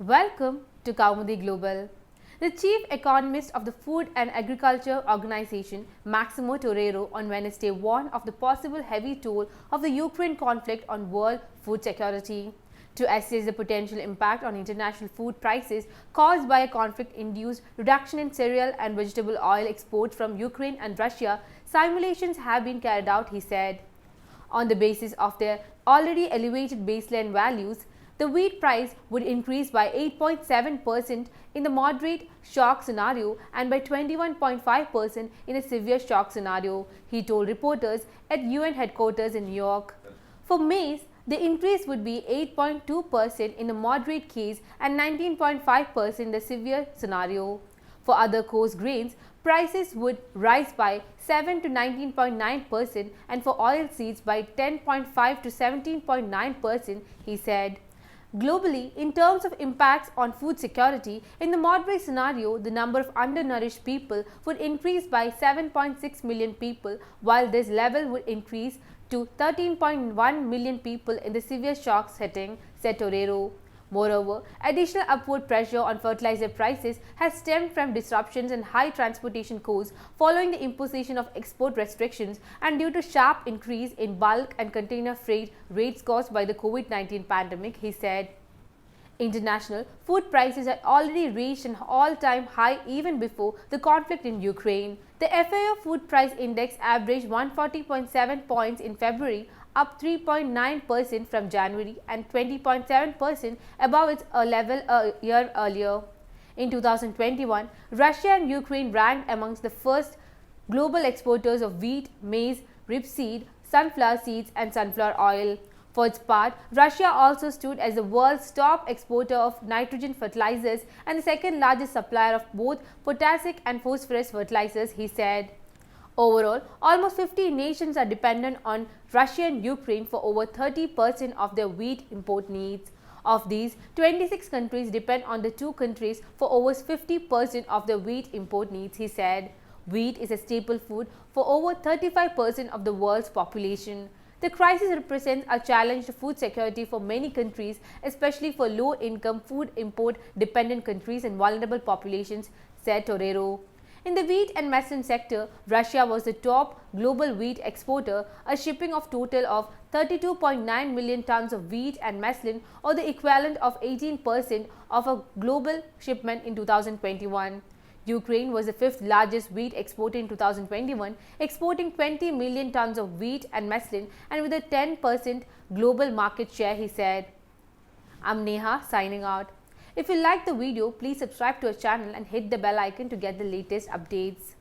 Welcome to Kaumudy Global. The chief economist of the Food and Agriculture Organization, Maximo Torero, on Wednesday warned of the possible heavy toll of the Ukraine conflict on world food security. To assess the potential impact on international food prices caused by a conflict-induced reduction in cereal and vegetable oil exports from Ukraine and Russia, simulations have been carried out, he said. On the basis of their already elevated baseline values, the wheat price would increase by 8.7% in the moderate shock scenario and by 21.5% in a severe shock scenario, he told reporters at UN headquarters in New York. For maize, the increase would be 8.2% in the moderate case and 19.5% in the severe scenario. For other coarse grains, prices would rise by 7 to 19.9% and for oilseeds by 10.5 to 17.9%, he said. Globally, in terms of impacts on food security, in the moderate scenario, the number of undernourished people would increase by 7.6 million people, while this level would increase to 13.1 million people in the severe shock setting, said Torero. Moreover, additional upward pressure on fertilizer prices has stemmed from disruptions in high transportation costs following the imposition of export restrictions and due to sharp increase in bulk and container freight rates caused by the COVID-19 pandemic, he said. International food prices had already reached an all-time high even before the conflict in Ukraine. The FAO Food Price Index averaged 140.7 points in February, up 3.9% from January and 20.7% above its level a year earlier. In 2021, Russia and Ukraine ranked amongst the first global exporters of wheat, maize, rapeseed, sunflower seeds and sunflower oil. For its part, Russia also stood as the world's top exporter of nitrogen fertilizers and the second largest supplier of both potassic and phosphorus fertilizers, he said. Overall, almost 50 nations are dependent on Russia and Ukraine for over 30% of their wheat import needs. Of these, 26 countries depend on the two countries for over 50% of their wheat import needs, he said. Wheat is a staple food for over 35% of the world's population. The crisis represents a challenge to food security for many countries, especially for low-income, food import-dependent countries and vulnerable populations, said Torero. In the wheat and muslin sector, Russia was the top global wheat exporter, a shipping of total of 32.9 million tons of wheat and muslin, or the equivalent of 18% of a global shipment in 2021. Ukraine was the fifth largest wheat exporter in 2021, exporting 20 million tons of wheat and muslin and with a 10% global market share, he said. I'm Neha signing out. If you like the video, please subscribe to our channel and hit the bell icon to get the latest updates.